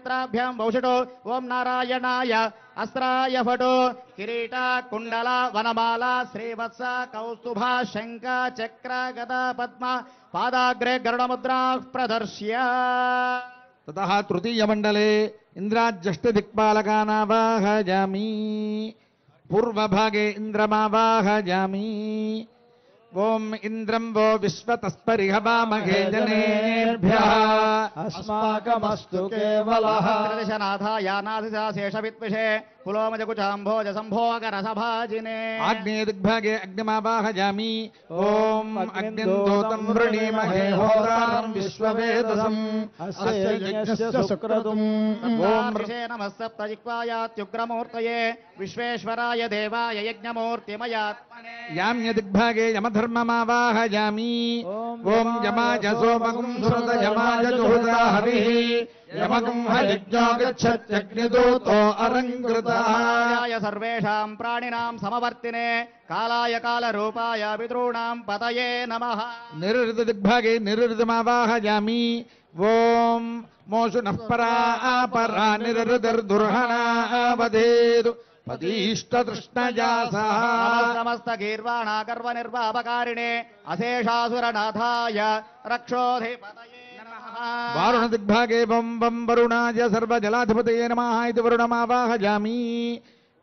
नेत्राभ्यां वौषटो ओम नारायणाय अस्त्राय फटो किरीट कुंडल वनमाला श्रीवत्स कौस्तुभा शंख चक्र गदा पद्म पादाग्रे गरुडमुद्रा प्रदर्श्य ततः तृतीय मंडले इंद्राज्यष्ट दिक्पालकानावाहयामि पूर्वभागे इंद्रमावाहयामि ओम इंद्रं वो विश्वतस्परिहवामहे जनेभ्यः अस्माकमस्तु केवलः शेषविद्विषे पुलोमजकुचाम्भोज संभोगर सभाजिने आग्नेय दिग्भागे अग्निमावाहयामि ओम अग्निन्दोतं वृणीमहे होतारं विश्ववेदसम् अस्य यज्ञस्य सुक्रतुम् ओम ऋषे नमस्तप्तजिह्वायात्युग्रमूर्तये विश्वेश्वराय देवाय यज्ञमूर्तिमयात्मने याम्य दिग्भागे यमधर्ममावाहयामि ओम यमाय सोमगुं सुरत यमाय जुहुता हविः यमगुं हयज्ञो गच्छत्यग्निदूतो अरङ्कृतः सर्वेषां प्राणिनां समवर्तिने कालाय कालरूपाय पितॄणां पतये नमः निरृत दिग्भागे निरृतमावाहयामि ओम मोषु नः परा अपरा निरृतिर्दुर्हणा वदेतु पदीष्टतृष्णया सह समस्त गीर्वाणा गर्वनिर्वापकारिणे अशेषासुरनाथाय रक्षोधिपतये नमः वारुण दिग्भागे बं बं वरुणाय सर्वजलाधिपतये नमः इति वरुणमावाहयामि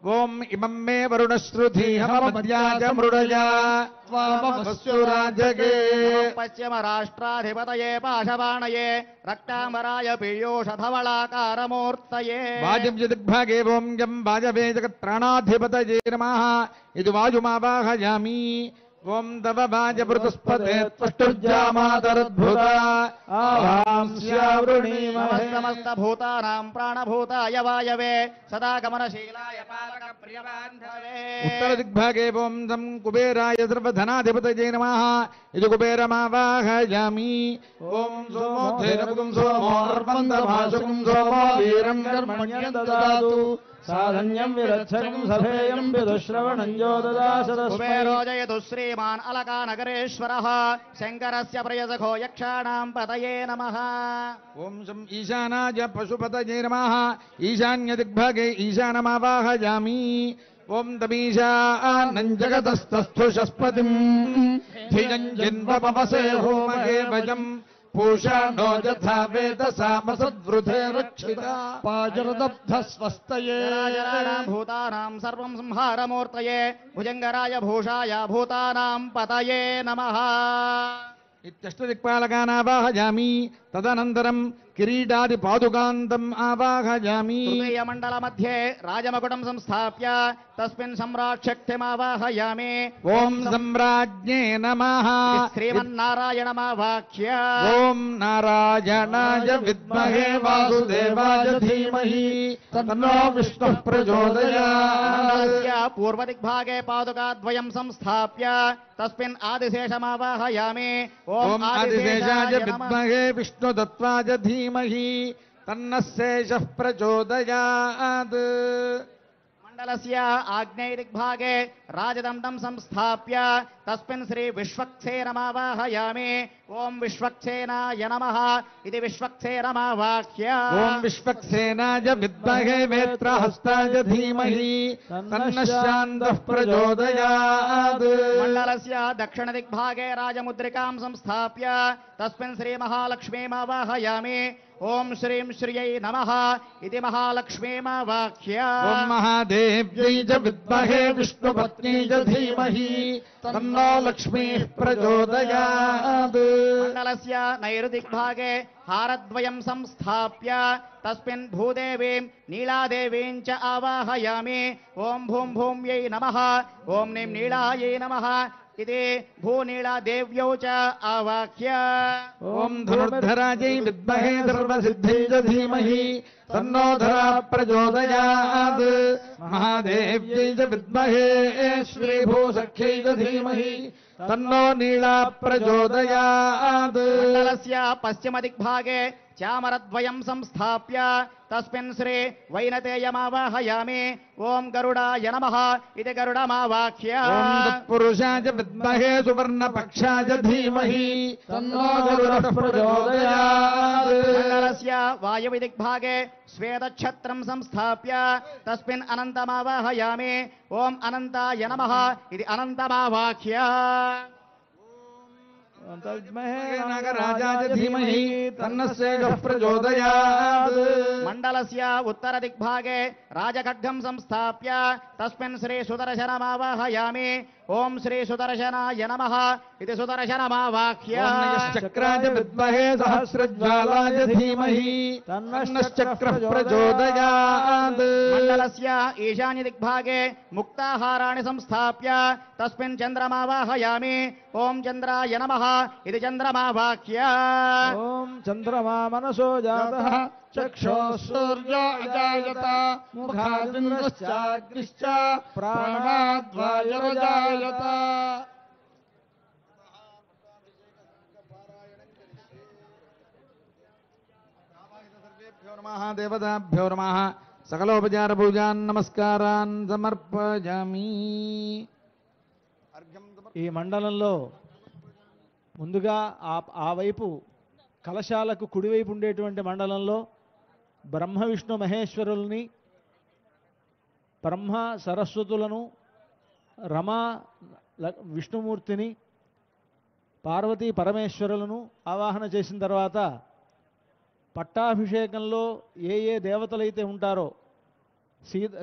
ओम इमं मे वरुणश्रुति हममद्याज मृडया त्वामवस्युराजगे पश्चिम राष्ट्राधिपतये पाशबाणये रक्तांबराय पीयूषधवलाकारमूर्तये वाजव्य दिग्भागे ओम यं वाजवे जगत्प्राणाधिपतये नमः इति वायुमावाहयामि ओम तव वाजवृतस्पते त्वष्टुर्जामातरद्भुता आभांस्यावृणीमहे समस्त भूतानां प्राणभूताय वायवे सदा गमनशीलाय पालकप्रियबान्धवे उत्तर दिग्भागे ओम तं कुबेराय सर्वधनाधिपतये नमः इति कुबेरमावाहयामि ओम सोमो धेनुगुं सोमो अर्वन्दभाषुगुं सोमो वीरं कर्मण्यं ददातु साधन्यं विरक्षकं सभेयं विदुश्रवणं यो ददाशदस्मै कुबेरोजयतु श्रीमान् अलकानगरेश्वरः शङ्करस्य प्रियसखो यक्षाणां पतये नमः ओम शं ईशानाय पशुपतये नमः ईशान्य दिग्भागे ईशानमावाहयामि ओम तमीशानं जगतस्तस्थुषस्पतिं धियं जिन्वपवसे होमहे वयं पूषा नो यथा वेदसामसद्वृधे रक्षिता पाजरदब्धस्वस्तये जराजराणां भूतानां सर्वं संहारमूर्तये भुजङ्गराय भूषाय भूतानां पतये नमः इत्यष्टदिक्पालकानावाहयामि तदनन्तरं किरीटादिपादुकान्तम् आवाहयामि तृतीयमण्डलमध्ये राजमकुटं संस्थाप्य तस्मिन् सम्राट्शक्तिमावाहयामि ओम सम्राज्ञे नमः श्रीमन्नारायणमावाक्य ओम नारायणाय विद्महे वासुदेवाय धीमहि तन्नो विष्णुः प्रचोदयात् पूर्वदिग्भागे पादुकाद्वयं संस्थाप्य तस्मिन् आदिशेषमावाहयामि ओम आदिशेषाय विद्महे विष्णुदत्ताय धीमहि तन्नः शेषः प्रचोदयात् मण्डलस्य आग्नेयदिग्भागे राजदण्डं संस्थाप्य तस्मिन् श्री विश्वक्सेनमावाहयामि ओम विश्वक्सेनाय नमः इति विश्वक्सेनमावाक्य ओम विश्वक्सेनाय विद्महे वेत्रहस्ताय धीमहि तन्नः शान्तः प्रचोदयात् मण्डलस्य दक्षिणदिग्भागे राजमुद्रिकां संस्थाप्य तस्मिन् श्रीमहालक्ष्मीमावाहयामि ओम श्रीं श्रियै नमः इति महालक्ष्मीमावाक्य ओम महादेव्यै च विद्महे विष्णुपत्न्यै च धीमहि तन्नो लक्ष्मीः प्रचोदयात् मण्डलस्य नैऋदिग्भागे हारद्वयं संस्थाप्य तस्मिन् भूदेवीं नीलादेवीं च आवाहयामि ओम भूं भूम्यै नमः ओम नीं नीलायै नमः इति भूनीलादेव्यौ च आवाक्य ओम धनुर्धरायै विद्महे सर्वसिद्धिं च धीमहि तन्नो धरा प्रचोदयात् महादेव्यै च विद्महे श्रीभूसख्यै च धीमहि तन्नो नीला प्रचोदयात् मण्डलस्य पश्चिमदिग्भागे చామరద్వయం సంస్థాప్య తస్మిన్ శ్రీ వైనతేయమావాహయామి. ఓం గరుడాయ నమః ఇది గరుడమావాఖ్య. ఓం తత్పురుషాయ విద్మహే సువర్ణపక్షాయ ధీమహి తన్నో గరుడః ప్రచోదయాత్. మండలస్య వాయవి దిగ్భాగే శ్వేతఛత్రం సంస్థాప్య తస్మిన్ అనంతమావాహయామి. ఓం అనంతాయ నమః ఇది అనంతమావాఖ్య. నాగరాజాయ ధీమహి తన్నస్యేజః ప్రచోదయాత్. మండలస్య ఉత్తర దిగ్భాగే రాజఖడ్గం సంస్థాప్య తస్మిన్ శ్రీ సుదర్శనమావాహయామి. ఓం శ్రీ సుదర్శనాయ నమః ఇది సుదర్శనమావాఖ్య. చక్రాయ విద్మహే సహస్రజ్వాలాయ ధీమహి తన్నశ్చక్రః ప్రచోదయాత్. మండలస్య ఈశాన్య దిగ్భాగే ముక్తాహారాణి సంస్థాప్య తస్మిన్ చంద్రమావాహయామి. ఓం చంద్రాయ నమః ఇది చంద్రమావాఖ్య. ఓం చంద్రమా మనసో జాతః చక్షో సూర్యో అజాయత ముఖాదింద్రశ్చాగ్నిశ్చ ప్రాణాద్వాయురజాయత. నమః దేవతాభ్యో నమః. సకలోపచార పూజాన్ నమస్కారాన్ సమర్పయామి. ఈ మండలంలో ముందుగా ఆ వైపు కలశాలకు కుడివైపు ఉండేటువంటి మండలంలో బ్రహ్మ విష్ణు మహేశ్వరుల్ని, బ్రహ్మ సరస్వతులను, రమా విష్ణుమూర్తిని, పార్వతీ పరమేశ్వరులను ఆవాహన చేసిన తర్వాత పట్టాభిషేకంలో ఏ ఏ దేవతలైతే ఉంటారో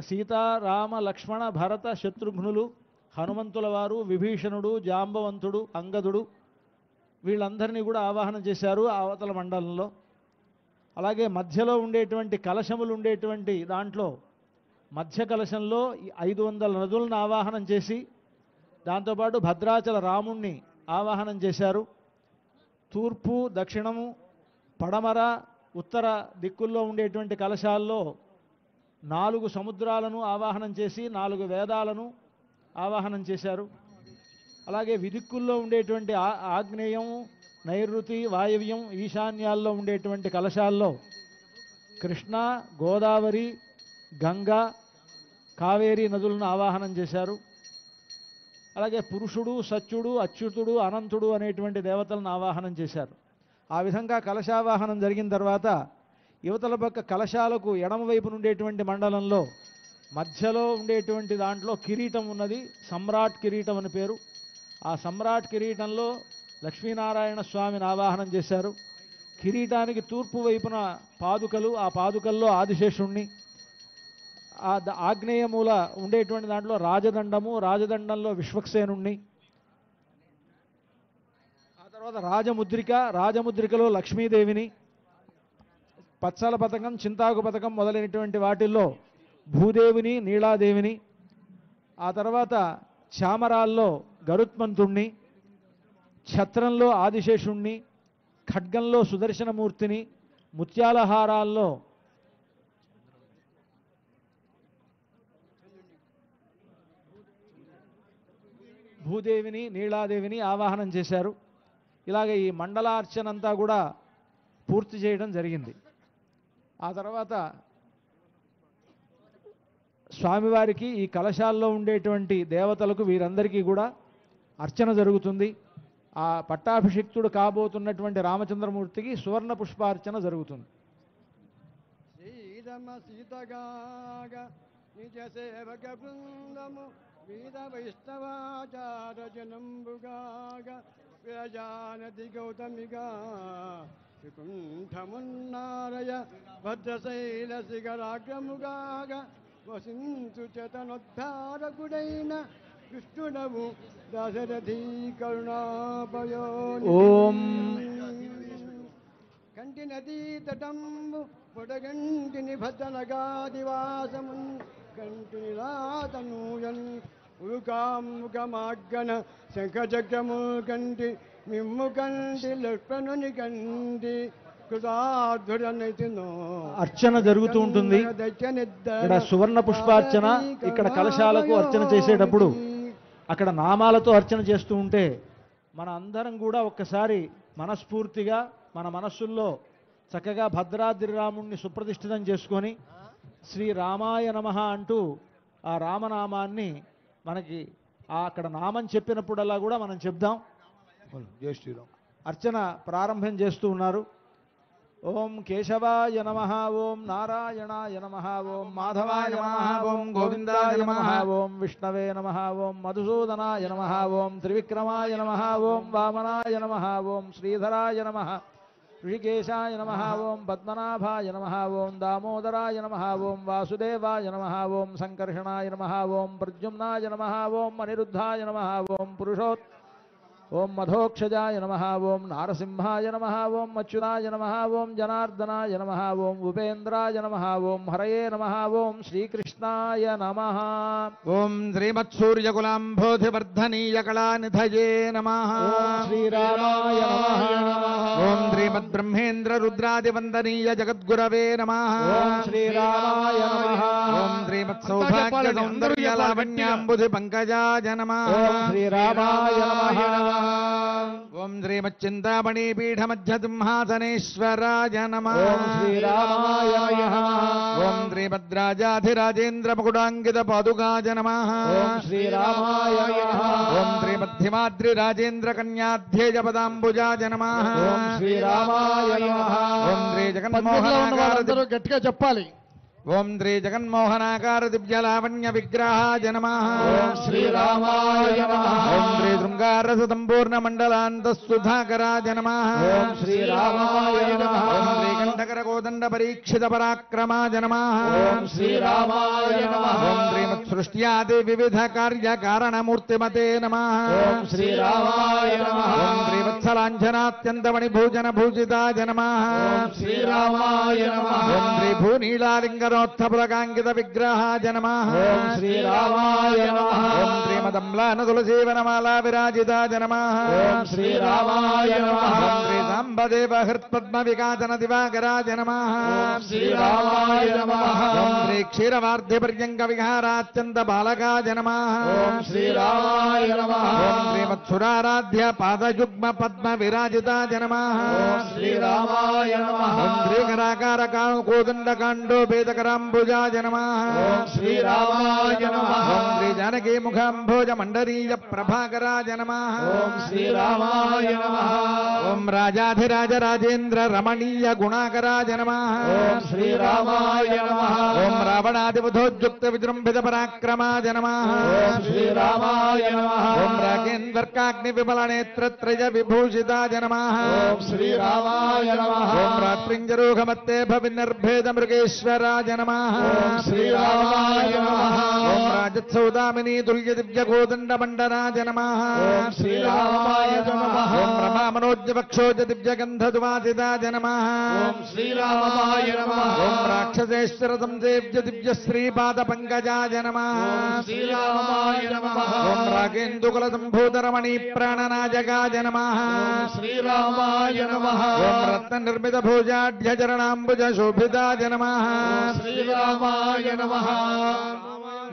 సీతారామ లక్ష్మణ భరత శత్రుఘ్నులు, హనుమంతుల వారు, విభీషణుడు, జాంబవంతుడు, అంగదుడు వీళ్ళందరినీ కూడా ఆవాహన చేశారు అవతల మండలంలో. అలాగే మధ్యలో ఉండేటువంటి కలశములు ఉండేటువంటి దాంట్లో మధ్య కలశంలో 500 నదులను ఆవాహనం చేసి దాంతోపాటు భద్రాచల రాముణ్ణి ఆవాహనం చేశారు. తూర్పు, దక్షిణము, పడమర, ఉత్తర దిక్కుల్లో ఉండేటువంటి కలశాల్లో 4 సముద్రాలను ఆవాహనం చేసి 4 వేదాలను ఆవాహనం చేశారు. అలాగే విదిక్కుల్లో ఉండేటువంటి ఆగ్నేయం, నైరుతి, వాయవ్యం, ఈశాన్యాల్లో ఉండేటువంటి కలశాల్లో కృష్ణ, గోదావరి, గంగా, కావేరీ నదులను ఆవాహనం చేశారు. అలాగే పురుషుడు, సత్యుడు, అచ్యుతుడు, అనంతుడు అనేటువంటి దేవతలను ఆవాహనం చేశారు. ఆ విధంగా కలశావాహనం జరిగిన తర్వాత యువతల పక్క కలశాలకు ఎడమవైపు ఉండేటువంటి మండలంలో మధ్యలో ఉండేటువంటి దాంట్లో కిరీటం ఉన్నది. సమ్రాట్ కిరీటం అని పేరు. ఆ సమ్రాట్ కిరీటంలో లక్ష్మీనారాయణ స్వామిని ఆవాహనం చేశారు. కిరీటానికి తూర్పు వైపున పాదుకలు, ఆ పాదుకల్లో ఆదిశేషుణ్ణి, ఆ ఆగ్నేయ మూల ఉండేటువంటి దాంట్లో రాజదండము, రాజదండంలో విశ్వక్సేనుణ్ణి, ఆ తర్వాత రాజముద్రిక, రాజముద్రికలో లక్ష్మీదేవిని, పచ్చల పథకం, చింతాకు పథకం మొదలైనటువంటి వాటిల్లో భూదేవిని, నీలాదేవిని, ఆ తర్వాత చామరాల్లో గరుత్మంతుణ్ణి, ఛత్రంలో ఆదిశేషుణ్ణి, ఖడ్గంలో సుదర్శనమూర్తిని, ముత్యాలహారాల్లో భూదేవిని, నీలాదేవిని ఆవాహనం చేశారు. ఇలాగే ఈ మండలార్చనంతా కూడా పూర్తి చేయడం జరిగింది. ఆ తర్వాత స్వామివారికి ఈ కలశాల్లో ఉండేటువంటి దేవతలకు వీరందరికీ కూడా అర్చన జరుగుతుంది. ఆ పట్టాభిషిక్తుడు కాబోతున్నటువంటి రామచంద్రమూర్తికి సువర్ణ పుష్పార్చన జరుగుతుంది. శ్రీరమ సీతగాగ నిజ సేవక బృందము వీర వైష్ణవాచార జనంబుగాగ విరజానది గౌతమిగా వికుంఠమున్నారయ భద్రశైల శిఖరాగ్రముగాగ వసించు చేతనోద్ధారకుడైన కృష్ణుడవు దశరథీ కరుణాపయోని. ఓం కంటి నదీ తటంబు పొడగంటిని భద్రనగాదివాసమున్ కంటిని రాతనూయన్ ఉరుకాముఖమాగ్గన శంఖచక్రము కంటి మిమ్ము కంటి లక్ష్మణుని కంటి అర్చన జరుగుతూ ఉంటుంది. ఇక్కడ సువర్ణ పుష్పార్చన, ఇక్కడ కలశాలకు అర్చన చేసేటప్పుడు అక్కడ నామాలతో అర్చన చేస్తూ ఉంటే మన అందరం కూడా ఒక్కసారి మనస్ఫూర్తిగా మన మనస్సుల్లో చక్కగా భద్రాద్రి రాముణ్ణి సుప్రతిష్ఠితం చేసుకొని శ్రీ రామాయ నమః అంటూ ఆ రామనామాన్ని మనకి అక్కడ నామం చెప్పినప్పుడల్లా కూడా మనం చెప్దాం. జై శ్రీరామ్. అర్చన ప్రారంభం చేస్తూ ఉన్నారు. ఓం కేశవాయ నమః, ఓం నారాయణాయ నమః, ఓం మాధవాయ నమః, ఓం గోవిందాయ నమః, ఓం విష్ణవే నమః, ఓం మధుసూదనాయ నమః, ఓం త్రివిక్రమాయ నమః, ఓం వామనాయ నమః, ఓం శ్రీధరాయ నమః, ఋషికేశాయ నమః, ఓం పద్మనాభాయ నమః, ఓం దామోదరాయ నమః, ఓం వాసుదేవాయ నమః, ఓం సంకర్షణాయ నమః, ఓం ప్రద్యుమ్నాయ నమః, ఓం అనిరుద్ధాయ నమః, ఓం ఓం మధోక్షజాయ నమః, ఓం నారసింహాయ నమః, ఓం అచ్యుతాయ నమః, ఓం జనార్దనాయ నమః, ఓం ఉపేంద్రాయ నమః, ఓం హరయే నమః, ఓం శ్రీకృష్ణాయ నమః. ఓం శ్రీమత్సూర్యకులాంబోధివర్ధనీయ కళానిధయే నమః. ఓం శ్రీరామాయ నమః. ఓం శ్రీమద్బ్రహ్మేంద్ర రుద్రాదివందనీయ జగద్గురవే నమః. ఓం శ్రీరామాయ నమః. ఓం శ్రీమత్సౌభాగ్య సౌందర్య లావణ్యాంబుధి పంకజాయ నమః. ఓం శ్రీరామాయ నమః. ఓం శ్రీమచ్చింతామణి పీఠమధ్యసింహాసనేశ్వరాయ నమః. ఓం శ్రీరామాయ నమః. ఓం శ్రీమద్రాజాధిరాజేంద్ర ముకుడాంకిత పాదుకాయ నమః. ఓం శ్రీరామాయ నమః. ఓం శ్రీమద్ధిమాద్రి రాజేంద్ర కన్యాధ్యేయ పదాంబుజాయ నమః. ఓం శ్రీరామాయ నమః. ఓం శ్రీ జగన్మోహనాకార గట్టిగా చెప్పాలి. ఓం శ్రీ జగన్మోహనాకార దివ్యలావణ్య విగ్రహాయ నమః. ఓం శ్రీరామాయ నమః. ఓం శ్రీ శృంగారస సంపూర్ణ మండలాంత సుధాకరాయ నమః. ఓం శ్రీరామాయ నమః. ఓం శ్రీ కంఠకర కోదండ పరీక్షిత పరాక్రమాయ నమః. ఓం శ్రీరామాయ నమః. ఓం శ్రీమత్సృష్ట్యాది వివిధ కార్య కారణమూర్తిమతే నమః. ఓం శ్రీరామాయ నమః. ఓం శ్రీవత్సలాంఛనాత్యంతమణి భూజన భూజితాయ నమః. ఓం శ్రీరామాయ నమః. ఓం శ్రీ భూనీలాలింగనోత్థపులకాంకిత విగ్రహాయ నమః. ఓం శ్రీరామాయ నమః. ఓం శ్రీమదమ్లాన తులసీవనమాలా విరాజితాయ నమః. ఓం శ్రీరామాయ నమః. ఓం శ్రీ సాంబదేవ హృత్పద్మ వికాసన దివాకరాయ నమః. ఓం శ్రీరామాయ నమః. ఓం శ్రీ క్షీరవార్ధి పర్యంక విహారాత్యంత బాలకాయ నమః. ఓం శ్రీరామాయ నమః. ఓం శ్రీమత్సురారాధ్య పాదయుగ్మ పద్మ విరాజితాయ నమః. ఓం శ్రీరామాయ నమః. ఓం శ్రీకరాకార కోదండ కాండోపేతకరాంబుజాయ నమః. ఓం శ్రీరామాయ నమః. ఓం శ్రీ జానకీ ముఖాంభోజ మండరీయ ప్రభాకరాయ నమః. ఓం శ్రీరామాయ నమః. ఓం రాజాధిరాజ రాజేంద్ర రమణీయ గుణాకరాయ నమః. ఓం శ్రీరామాయ నమః. ఓం రావణాదిబుధోద్యుక్త విజృంభిత పరాక్రమాయ నమః. ఓం శ్రీరామాయ నమః. ఓం రాకేంద్వర్కాగ్ని విమల నేత్రత్రయ విభూషితాయ నమః. ఓం శ్రీరామాయ నమః. ఓం రాత్రింజరూహమత్తే భవినర్భేద మృగేశ్వరాయ నమః. ఓం శ్రీరామాయ నమః. ఓం రాజత్సౌదామినీ తుల్య దివ్య కోదండ మండనాయ నమః. ఓం శ్రీరామాయ నమః. ఓం రమా మనోజ్య వక్షోజ దివ్య గంధ దువాసితాయ నమః. ఓం శ్రీరామాయ నమః. ఓం రాక్షసేశ్వర సంసేవ్య దివ్య శ్రీపాద పంకజాయ నమః. ఓం శ్రీరామాయ నమః. ఓం రాగేందుకుల సంభూత రమణీ ప్రాణనాజకాయ నమః. ఓం శ్రీరామాయ నమః. ఓం రత్న నిర్మిత భోజాఢ్య చరణాంబుజ శోభితాయ నమః. ఓం శ్రీరామాయ నమః.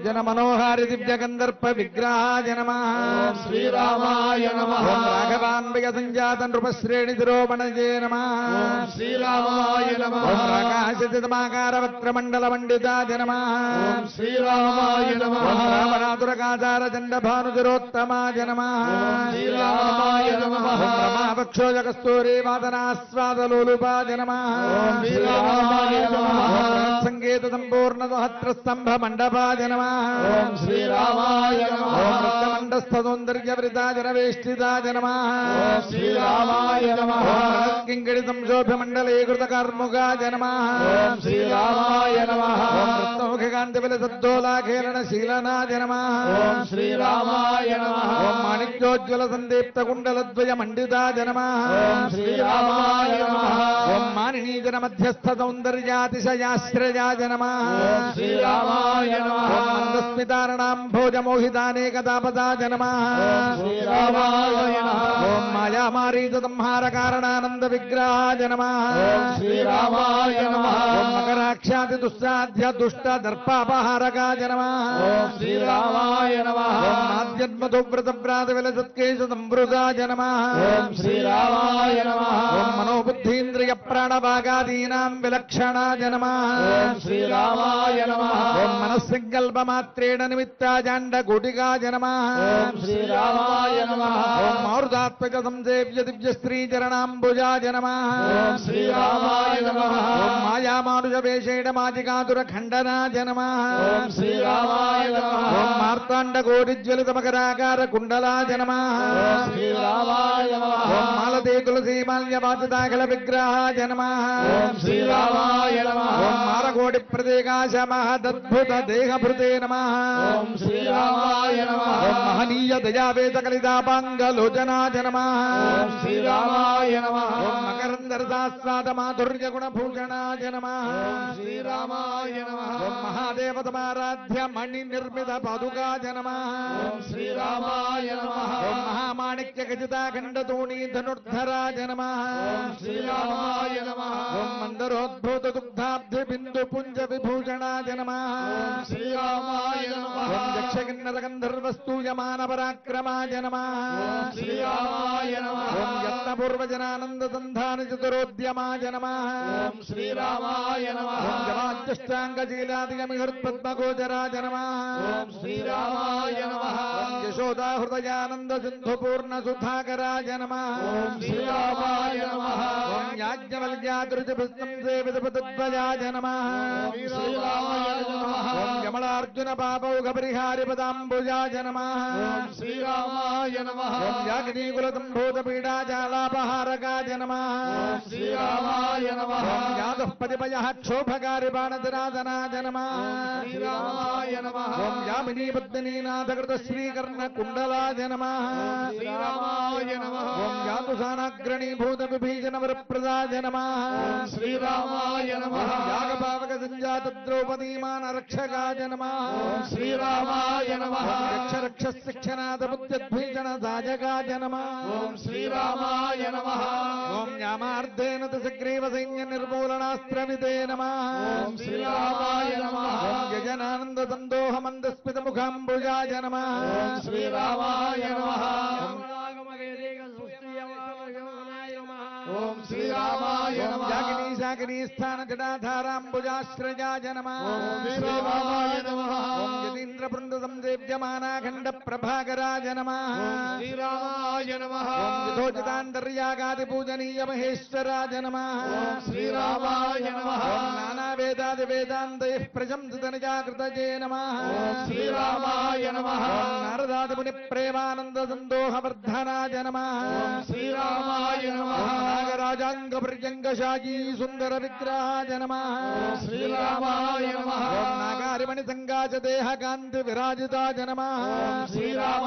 జన మనోహారి దివ్య గంధర్ప విగ్రహాయ నమః. ఓం శ్రీరామాయ నమః. ఓం రాఘవాన్విక సంజాత నృపశ్రేణి తిరోమణజే నమః. ఓం శ్రీరామాయ నమః. ఓం ప్రకాశితమాకార వక్రమండల మండితాయ నమః. ఓం శ్రీరామాయ నమః. ఓం రావణాతురకాచార చండ భానుతిరోత్తమాయ నమః. ఓం శ్రీరామాయ నమః. ఓం రమావక్షోజ కస్తూరి వాదనాస్వాదలోలుపాయ నమః. ఓం శ్రీరామాయ నమః. ఓం సంగీత సంపూర్ణ సహస్ర స్తంభ మండపాయ నమః. ఓం శ్రీరామాయ నమః. ఓం రక్తమండస్థౌందర్య వృతాజన వేష్టితాయ నమః. ఓం శ్రీరామాయ నమః. ఓం కింకిడి సంశోభ్య మండలీకృత కర్ముగాయ నమః. ఓం శ్రీరామాయ నమః. ఓం రత్నముఖకాంతి విలసద్దోలాఖేళన శీలనాయ నమః. ఓం శ్రీరామాయ నమః. ఓం మాణిక్యోజ్వల సందీప్త కుండలద్వయ మండితాయ నమః. ఓం శ్రీరామాయ నమః. ఓం మానినీజన మధ్యస్థ సౌందర్యాతిశయాశ్రయాయ నమః. ఓం శ్రీరామాయ నమః. ఓం మందస్మితారణాంభోజమోహితానేకతాపదాయ నమః. ఓం శ్రీరామాయ నమః. ఓం మాయామారీత సంహార కారణానంద విగ్రహాయ నమః. ఓం శ్రీరామాయ నమః. ఓం మకరాక్షాది దుస్సాధ్య దుష్ట దర్ప పాపహారకాయ నమః ఓం శ్రీరామాయ నమః ఓం ఆద్యత్మతువ్రతవ్రాతవిలసత్కేశ సంవృతాయ నమః ఓం శ్రీరామాయ నమః ఓం మనోబుద్ధీంద్రియ ప్రాణభాగాదీనాం విలక్షణాయ నమః ఓం శ్రీరామాయ నమః ఓం మనస్సంకల్పమాత్రేణ నిమిత్తాజాండకోటికాయ నమః ఓం శ్రీరామాయ నమః ఓం మారుతాత్మక సంసేవ్య దివ్యశ్రీచరణాంబుజాయ నమః ఓం శ్రీరామాయ నమః ఓం మాయామానుషవేషేణ మాజికాతురఖండనాయ నమః ఓం శ్రీరామాయ నమః ఓం మార్తాండకోటిజ్వలితమకరాకార కుండలాయ నమః ఓం శ్రీరామాయ నమః ఓం మాలతే తులసీమాల్యవాచదాఖల విగ్రహాయ నమః ఓం శ్రీరామాయ నమః ఓం మారకోటి ప్రదేకాశ మహదద్భుత దేహభృతే నమః ఓం శ్రీరామాయ నమః ఓం మహనీయ దయావేద కలితాపాంగలోచనాయ నమః ఓం శ్రీరామాయ నమః ఓం మకరందరదాస్వాద మాధుర్య గుణభూషణాయ నమః ఓం శ్రీరామాయ నమః ఓం మహాదేవతమారాధ్య మణి నిర్మిత పాదుకాయ నమః ఓం శ్రీరామాయ నమః ఓం మహామాణిక్య గజితాఖండతోణీ ధనుర్ధరాయ నమః ఓం శ్రీరామాయ నమః ఓం మందరోద్భూత దుగ్ధాబ్ధి బిందు పుంజ విభూషణాయ నమః ఓం శ్రీరామాయ నమః ఓం యక్షకిన్నర గంధర్వస్తూయమాన పరాక్రమాయ నమః ఓం శ్రీరామాయ నమః ఓం యత్నపూర్వజనానంద సంధాన చతురోద్యమాయ నమః ఓం శ్రీరామాయ నమః ఓం జమాజ్యష్టాంగశీలాదిగమిహృత్పద్మగోచరాయ నమః ఓం శ్రీరామాయ నమః ఓం యశోదాహృదయానంద సింధు పూర్ణ సుధాకరాయ నమః ఓం శ్రీరామాయ నమః ఓం యాజ్ఞవల్క్యాకృతి పుష్పం సేవితపద్వయాయ నమః ఓం శ్రీరామాయ నమః ఓం యమలార్జున పాపౌఘ పరిహారి పదాంబుజాయ నమః ఓం శ్రీరామాయ నమః ఓం యాజ్ఞీకులతంభూత పీడాజాలాపహారకాయ నమః ఓం శ్రీరామాయ నమః ఓం యాదఃపతిపయ క్షోభకారి బాణధనాదనాయ నమః శ్రీరామాయ నమః ఓం యామినీ పద్మినీనాథకృత శ్రీకర్ణ కుండలాయ నమః శ్రీరామాయ నమః ఓం యాతుసానాగ్రణీభూత విభీషణ వరప్రదాయ నమః ఓం శ్రీరామాయ నమః యాగపావక సంజాత ద్రౌపదీమాన రక్షకాయ నమః ఓం శ్రీరామాయ నమః రక్ష రక్ష శిక్షనాథ బుద్ధ్యద్భీషణ సాజకాయ నమః ఓం శ్రీరామాయ నమః ఓం యామార్ధేన దశగ్రీవ సైన్య నిర్మూలనాస్త్రవిదే నమః ఓం శ్రీరామాయ నమః ఓం యజనానంద సందోహ మందస్మిత ముఖాంబుజాయ నమః ఓం శ్రీరామాయ నమః ఓం శ్రీరామాయ ఓం నమః యాగినీ శాకినీ స్థాన జటాధారాంబుజాశ్రయాయ నమః ఓం శ్రీరామాయ నమః ఓం యతీంద్ర బృంద సందేవ్యమానాఖండ ప్రభాకరాయ నమః శ్రీరామాయ నమః ఓం యథోచితాంతర్యాగాది పూజనీయ మహేశ్వరాయ నమః ఓం శ్రీరామాయ నమః ఓం నానావేదాది వేదాంతైః ప్రశంసిత నిజాకృతజే నమః ఓం శ్రీరామాయ నమః ఓం నారదాది ముని ప్రేమానంద సందోహవర్ధనాయ నమః ఓం శ్రీరామాయ నమః ఓం నాగరాజాంగ పర్యంగశాయీ సుందర విగ్రహాయ నమః ఓం శ్రీరామాయ నమః ఓం నాగారిమణి సంగాచ దేహకాంతి విరాజితాయ నమః ఓం శ్రీరామ